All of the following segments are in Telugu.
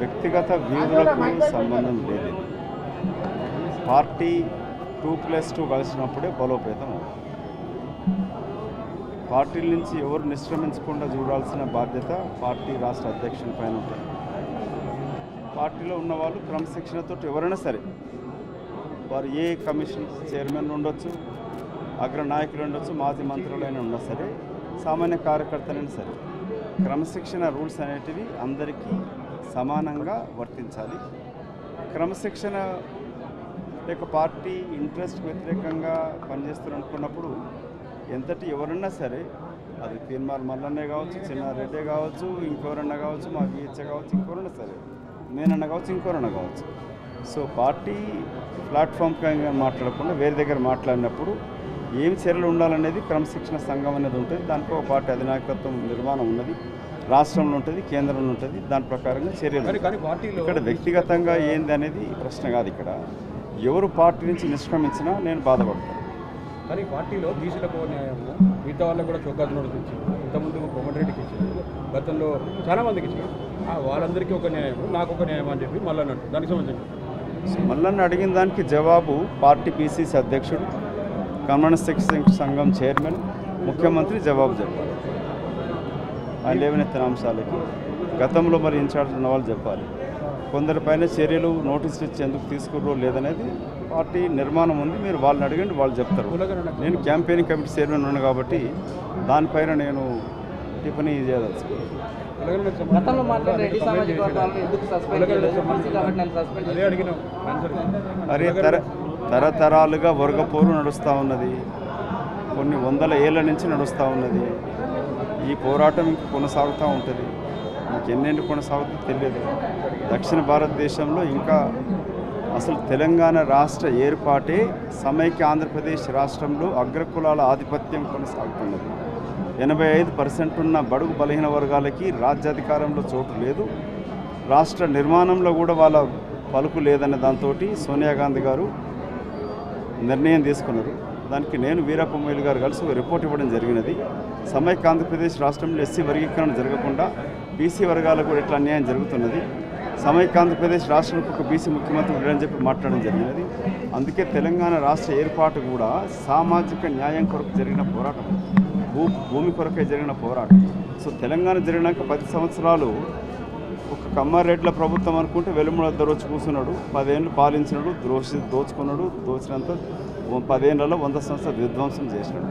వ్యక్తిగత వ్యూహులకు సంబంధం లేదు. పార్టీ 2+2 కలిసినప్పుడే బలోపేతం అవుతుంది. పార్టీల నుంచి ఎవరు నిష్క్రమించకుండా చూడాల్సిన బాధ్యత పార్టీ రాష్ట్ర అధ్యక్షుని పైన ఉంటుంది. పార్టీలో ఉన్న వాళ్ళు క్రమశిక్షణతో ఎవరైనా సరే, వారు ఏ కమిషన్ చైర్మన్ ఉండొచ్చు, అగ్రనాయకులు ఉండొచ్చు, మాజీ మంత్రులైనా ఉన్నా సరే, సామాన్య కార్యకర్తలైనా సరే, క్రమశిక్షణ రూల్స్ అనేటివి అందరికీ సమానంగా వర్తించాలి. క్రమశిక్షణ లేక పార్టీ ఇంట్రెస్ట్కి వ్యతిరేకంగా పనిచేస్తున్నప్పుడు ఎంతటి ఎవరన్నా సరే, అది తీర్మార్ మల్లన్నే కావచ్చు, చిన్నారెడ్డే కావచ్చు, ఇంకెవరన్నా కావచ్చు, మా విహెచ్ఏ కావచ్చు, ఇంకెవరన్నా సరే, నేనన్నా కావచ్చు, ఇంకెవరన్నా కావచ్చు. సో పార్టీ ప్లాట్ఫామ్గా మాట్లాడకుండా వేరే దగ్గర మాట్లాడినప్పుడు ఏం చర్యలు ఉండాలనేది క్రమశిక్షణ సంఘం అనేది ఉంటుంది. దానికి ఒక పార్టీ అధినాయకత్వం నిర్మాణం ఉన్నది, రాష్ట్రంలో ఉంటుంది, కేంద్రంలో ఉంటుంది. దాని ప్రకారంగా చర్యలు. ఇక్కడ వ్యక్తిగతంగా ఏంది అనేది ప్రశ్న కాదు. ఇక్కడ ఎవరు పార్టీ నుంచి నిష్క్రమించినా నేను బాధపడతాను. కానీ పార్టీలో బీసీలకు న్యాయము, మిగతా వాళ్ళకు కూడా చౌకాసి నోటీస్ ఇచ్చింది. ఇంతకుముందు కోమటిరెడ్డికి ఇచ్చింది, గతంలో చాలామందికి ఇచ్చింది. వాళ్ళందరికీ ఒక న్యాయం, నాకు ఒక న్యాయం అని చెప్పి మళ్ళీ అన్నట్టు. దానికి సంబంధించి మల్లన్న అడిగిన దానికి జవాబు పార్టీ పిసిసి అధ్యక్షుడు, కమ్యూనిస్ట్ సంఘం చైర్మన్, ముఖ్యమంత్రి జవాబు చెప్పాలి. ఆయన లేవనెత్తిన అంశాలకి గతంలో మరి ఇన్ఛార్జ్ ఉన్న వాళ్ళు చెప్పాలి. కొందరిపైన చర్యలు నోటీసులు ఇచ్చి ఎందుకు తీసుకుర్రో లేదనేది పార్టీ నిర్మాణం ఉంది. మీరు వాళ్ళని అడగండి, వాళ్ళు చెప్తారు. నేను క్యాంపెయినింగ్ కమిటీ చైర్మన్ ఉన్నాను కాబట్టి దానిపైన నేను టిఫిన్ చేయదలుచుకున్నాను. అరే తరతరాలుగా వర్గపోరు నడుస్తూ ఉన్నది, కొన్ని వందల ఏళ్ళ నుంచి నడుస్తూ ఉన్నది. ఈ పోరాటం ఇంకా కొనసాగుతూ ఉంటుంది. ఇంకెన్నేళ్ళు కొనసాగుతుందో తెలియదు. దక్షిణ భారతదేశంలో ఇంకా అసలు తెలంగాణ రాష్ట్ర ఏర్పాటే సమైక్య ఆంధ్రప్రదేశ్ రాష్ట్రంలో అగ్రకులాల ఆధిపత్యం కొనసాగుతున్నది. 85% ఉన్న బడుగు బలహీన వర్గాలకి రాజ్యాధికారంలో చోటు లేదు. రాష్ట్ర నిర్మాణంలో కూడా వాళ్ళ పలుకు లేదనే దాంతో సోనియా గాంధీ గారు నిర్ణయం తీసుకున్నారు. దానికి నేను వీరప్ప మొయిల్ గారు కలిసి ఒక రిపోర్ట్ ఇవ్వడం జరిగినది. సమైక్య ఆంధ్రప్రదేశ్ రాష్ట్రంలో ఎస్సీ వర్గీకరణ జరగకుండా బీసీ వర్గాలకు కూడా ఎట్లా అన్యాయం జరుగుతున్నది, సమైక్య ఆంధ్రప్రదేశ్ రాష్ట్రానికి ఒక బీసీ ముఖ్యమంత్రి ఉండని చెప్పి మాట్లాడడం జరిగినది. అందుకే తెలంగాణ రాష్ట్ర ఏర్పాటు కూడా సామాజిక న్యాయం కొరకు జరిగిన పోరాటం, భూమి కొరకే జరిగిన పోరాటం. సో తెలంగాణ జరిగినాక 10 సంవత్సరాలు ఒక కమ్మారెడ్ల ప్రభుత్వం అనుకుంటే వెలుముల వచ్చి కూర్చున్నాడు, 10 ఏళ్ళు పాలించినాడు, దోచుకున్నాడు, దోచినంత 10 ఏళ్లలో 100 సంవత్సరాలు విధ్వంసం చేసినాడు.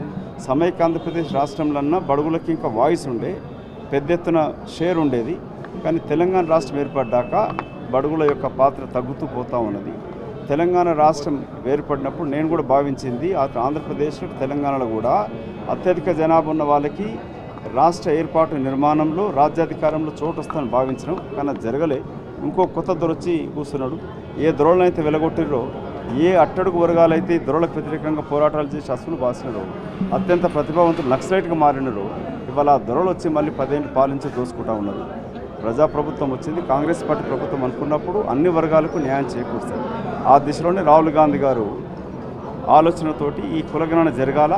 సమైక్య ఆంధ్రప్రదేశ్ రాష్ట్రంలో బడుగులకి ఇంకా వాయిస్ ఉండే, పెద్ద ఎత్తున షేర్ ఉండేది. కానీ తెలంగాణ రాష్ట్రం ఏర్పడ్డాక బడుగుల యొక్క పాత్ర తగ్గుతూ పోతూ ఉన్నది. తెలంగాణ రాష్ట్రం ఏర్పడినప్పుడు నేను కూడా భావించింది ఆంధ్రప్రదేశ్లో తెలంగాణలో కూడా అత్యధిక జనాభా ఉన్న వాళ్ళకి రాష్ట్ర ఏర్పాటు నిర్మాణంలో రాజ్యాధికారంలో చోటు వస్తుందని భావించడం. కానీ అది జరగలే. ఇంకో కొత్త దొరొచ్చి కూర్చున్నాడు. ఏ దొరలనైతే వెలగొట్టిరో, ఏ అట్టడుగు వర్గాలైతే దొరలకు వ్యతిరేకంగా పోరాటాలు చేసి అసలు బాసినారో, అత్యంత ప్రతిభావంతులు నక్సలైట్గా మారినారో, ఇవాళ దొరలు వచ్చి మళ్ళీ 10 ఏళ్ళు పాలించి దోసుకుంటూ ఉన్నారు. ప్రజాప్రభుత్వం వచ్చింది, కాంగ్రెస్ పార్టీ ప్రభుత్వం అనుకున్నప్పుడు అన్ని వర్గాలకు న్యాయం చేకూరుస్తారు. ఆ దిశలోనే రాహుల్ గాంధీ గారు ఆలోచనతోటి ఈ కులగణన జరగాల,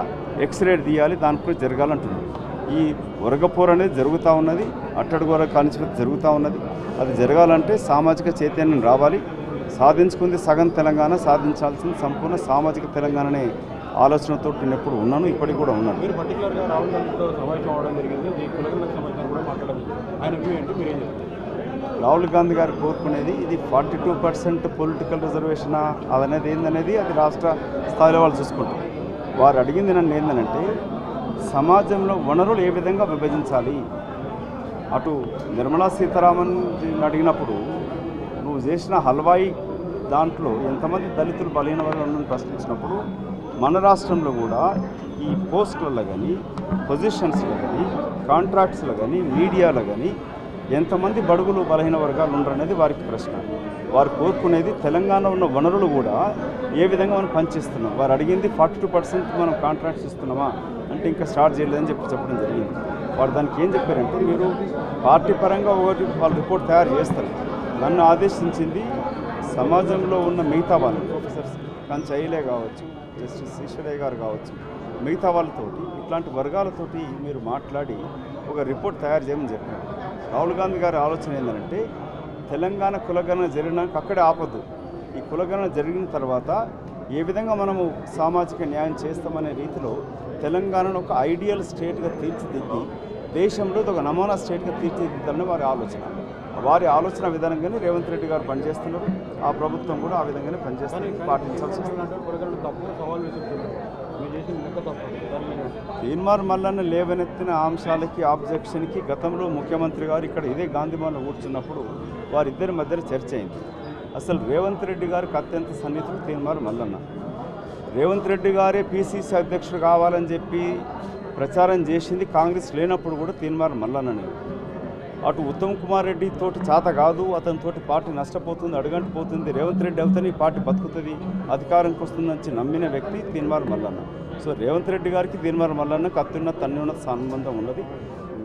ఎక్స్రేట్ తీయాలి, దానికి జరగాలంటున్నారు. ఈ వర్గపోరు అనేది జరుగుతూ ఉన్నది, అట్టడుగు వర్గ కానించడం జరుగుతూ ఉన్నది. అది జరగాలంటే సామాజిక చైతన్యం రావాలి. సాధించుకుంది సగం తెలంగాణ, సాధించాల్సింది సంపూర్ణ సామాజిక తెలంగాణనే ఆలోచనతో నేను ఎప్పుడు ఉన్నాను, ఇప్పటికి కూడా ఉన్నాను. మీరు పర్టికులర్గా రాహుల్ గాంధీతో సమావేశం అవడం జరిగింది, ఈ కులగణన సమావేశం కూడా మాట్లాడడం జరిగింది. ఆయన వ్యూ ఏంటి, మీరు ఏం చెప్తారు? రాహుల్ గాంధీ గారు కోరుకునేది ఇది 42% పొలిటికల్ రిజర్వేషనా అదనేది ఏందనేది అది రాష్ట్ర స్థాయిలో వాళ్ళు చూసుకుంటారు. వారు అడిగింది నన్ను ఏంటంటే సమాజంలో వనరులు ఏ విధంగా విభజించాలి. అటు నిర్మలా సీతారామన్ అడిగినప్పుడు నువ్వు చేసిన హల్వాయి దాంట్లో ఎంతమంది దళితులు బలహీన వర్గాలను ప్రశ్నించినప్పుడు మన రాష్ట్రంలో కూడా ఈ పోస్టులలో కానీ, పొజిషన్స్లో కానీ, కాంట్రాక్ట్స్లో కానీ, మీడియాలో కానీ ఎంతమంది బడుగులు బలహీన వర్గాలు ఉండరనేది వారికి ప్రశ్న. వారు కోరుకునేది తెలంగాణలో ఉన్న వనరులు కూడా ఏ విధంగా మనం పనిచేస్తున్నాం. వారు అడిగింది 42% మనం కాంట్రాక్ట్స్ ఇస్తున్నామా అంటే ఇంకా స్టార్ట్ చేయలేదని చెప్పడం జరిగింది. వారు దానికి ఏం చెప్పారంటే మీరు పార్టీ పరంగా ఒకటి వాళ్ళు రిపోర్ట్ తయారు చేస్తారు. నన్ను ఆదేశించింది సమాజంలో ఉన్న మిగతా వాళ్ళు, ప్రొఫెసర్స్ కంచైలే కావచ్చు, జస్టిస్ శ్రీశ్వరయ్య గారు కావచ్చు, మిగతా వాళ్ళతోటి ఇట్లాంటి వర్గాలతోటి మీరు మాట్లాడి ఒక రిపోర్ట్ తయారు చేయమని చెప్పారు. రాహుల్ గాంధీ గారి ఆలోచన ఏంటంటే తెలంగాణ కులగణన జరిగినాక అక్కడే ఆపద్దు. ఈ కులగణన జరిగిన తర్వాత ఏ విధంగా మనము సామాజిక న్యాయం చేస్తామనే రీతిలో తెలంగాణను ఒక ఐడియల్ స్టేట్గా తీర్చిదిద్ది దేశంలో ఒక నమూనా స్టేట్గా తీర్చిదిద్దాలని వారి ఆలోచన విధానంగానే రేవంత్ రెడ్డి గారు పనిచేస్తున్నారు. ఆ ప్రభుత్వం కూడా ఆ విధంగానే పనిచేస్తుంది, పాటించాల్సి వస్తుంది. తీన్మార్ మల్లన్న లేవనెత్తిన అంశాలకి ఆబ్జెక్షన్కి గతంలో ముఖ్యమంత్రి గారు ఇక్కడ ఇదే గాంధీభవన్లో కూర్చున్నప్పుడు వారిద్దరి మధ్యలో చర్చ అయింది. అసలు రేవంత్ రెడ్డి గారికి అత్యంత సన్నిహితుడు తీన్మార్ మల్లన్న. రేవంత్ రెడ్డి గారే పిసిసి అధ్యక్షుడు కావాలని చెప్పి ప్రచారం చేసింది కాంగ్రెస్ లేనప్పుడు కూడా తీన్మార్ మల్లన్ననే. అటు ఉత్తమ్ కుమార్ రెడ్డి తోటి చేత కాదు, అతనితోటి పార్టీ నష్టపోతుంది, అడుగంటిపోతుంది, రేవంత్ రెడ్డి అవుతాని పార్టీ బతుకుతుంది, అధికారంకి వస్తుందని నమ్మిన వ్యక్తి తీన్మార్ మల్లన్న. సో రేవంత్ రెడ్డి గారికి తీన్మార్ మల్లన్నకు అత్యున్నత సంబంధం ఉన్నది.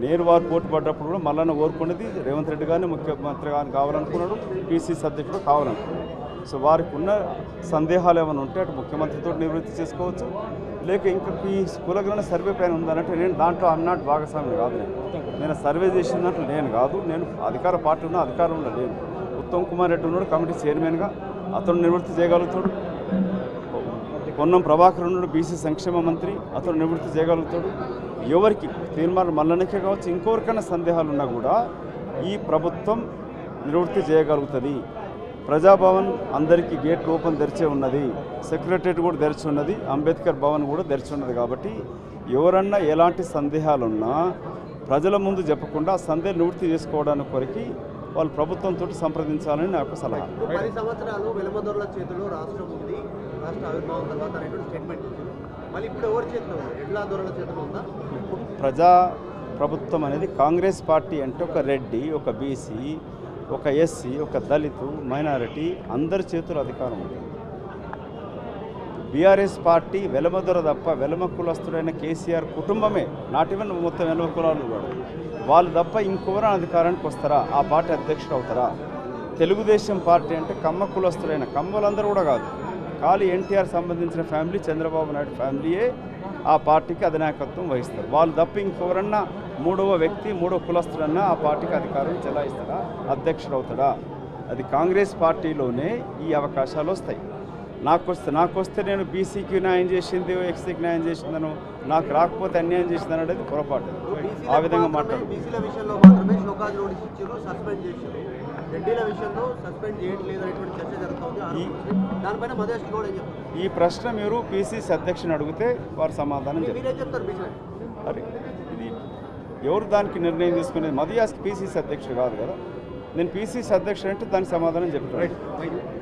నేను వారు పోటీ పడ్డప్పుడు కూడా మల్లన్న కోరుకున్నది రేవంత్ రెడ్డి గారిని ముఖ్యమంత్రి గారిని కావాలనుకున్నాడు, పిసిసి అధ్యక్షుడు కావాలనుకున్నాడు. సో వారికి ఉన్న సందేహాలు ఏమైనా ఉంటే అటు ముఖ్యమంత్రితో నివృత్తి చేసుకోవచ్చు, లేక ఇంకా ఈ కులగణన సర్వే పైన ఉందనంటే నేను దాంట్లో అన్నాడు భాగస్వామి కాదు. నేను సర్వే చేసినట్లు నేను కాదు, నేను అధికార పార్టీ ఉన్న అధికారంలో లేను. ఉత్తమ్ కుమార్ రెడ్డి ఉన్నాడు కమిటీ చైర్మన్గా, అతను నివృత్తి చేయగలుగుతాడు. పొన్నం ప్రభాకర్ ఉన్నాడు బీసీ సంక్షేమ మంత్రి, అతను నివృత్తి చేయగలుగుతాడు. ఎవరికి తీర్మానం మల్లన్నకే కావచ్చు, ఇంకొకరికైనా సందేహాలు ఉన్నా కూడా ఈ ప్రభుత్వం నివృత్తి చేయగలుగుతుంది. ప్రజాభవన్ అందరికీ గేట్ ఓపెన్ తెరిచే ఉన్నది, సెక్రటరేట్ కూడా తెరిచి ఉన్నది, అంబేద్కర్ భవన్ కూడా తెరిచి ఉన్నది. కాబట్టి ఎవరన్నా ఎలాంటి సందేహాలున్నా ప్రజల ముందు చెప్పకుండా సందేహం నివృత్తి చేసుకోవడానికి కొరికి వాళ్ళు ప్రభుత్వంతో సంప్రదించాలని నాకు సలహా. 10 సంవత్సరాలు వెలుమదొరల చేతిలో రాష్ట్రం ఉంది, రాష్ట్ర ఆవిర్భావం తర్వాత అనేటువంటి స్టేట్మెంట్ ఇచ్చారు. మళ్ళీ ఇప్పుడు ఎవరి చేతిలో ఉంది? ఎడ్ల దొరల చేతిలో ఉందా? ప్రజా ప్రభుత్వం అనేది కాంగ్రెస్ పార్టీ అంటే ఒక రెడ్డి, ఒక బీసీ, ఒక ఎస్సీ, ఒక దళితు, మైనారిటీ అందరి చేతుల అధికారం ఉంటుంది. బీఆర్ఎస్ పార్టీ వెలమదొర తప్ప వెలమ కులస్తుడైన కేసీఆర్ కుటుంబమే, నాట్ ఈవెన్ మొత్తం వెలమ కులాలు కూడా వాళ్ళు తప్ప ఇంకెవరైనా అధికారానికి వస్తారా, ఆ పార్టీ అధ్యక్షుడు అవుతారా? తెలుగుదేశం పార్టీ అంటే కమ్మ కులస్తుడైన కమ్మలందరూ కూడా కాదు, ఖాళీ ఎన్టీఆర్ సంబంధించిన ఫ్యామిలీ, చంద్రబాబు నాయుడు ఫ్యామిలీయే ఆ పార్టీకి అధినాయకత్వం వహిస్తారు. వాళ్ళు తప్ప ఇంకెవరన్నా మూడవ వ్యక్తి, మూడవ కులస్తుడన్నా ఆ పార్టీకి అధికారం చెలాయిస్తాడా, అధ్యక్షుడు అవుతాడా? అది కాంగ్రెస్ పార్టీలోనే ఈ అవకాశాలు వస్తాయి. నాకు వస్తే నేను బీసీకి న్యాయం చేసింది, ఎక్సీకి న్యాయం చేసిందను, నాకు రాకపోతే అన్యాయం చేసిందని అనేది పొరపాటు. ఆ విధంగా మాట్లాడు. బీసీల విషయంలో మాత్రమే షోకాజ్ నోటీస్ ఇచ్చారు, సస్పెండ్ చేశారు. రెడ్డిల విషయంలో సస్పెండ్ చేయట్లేదు అనేటువంటి చర్చ జరుగుతుంది. దానిపైన మధేష్ గౌడ్ ఏం చెప్తారు? ఈ ప్రశ్న మీరు పిసిసి అధ్యక్షుని అడిగితే వారు సమాధానం మీరేం చెప్తారు? బీసీ అరే ఇది ఎవరు దానికి నిర్ణయం తీసుకునేది? మధుయాస్కి పిసిసి అధ్యక్షుడు కాదు కదా. నేను పిసిసి అధ్యక్షుడు అంటే దానికి సమాధానం చెప్తాను.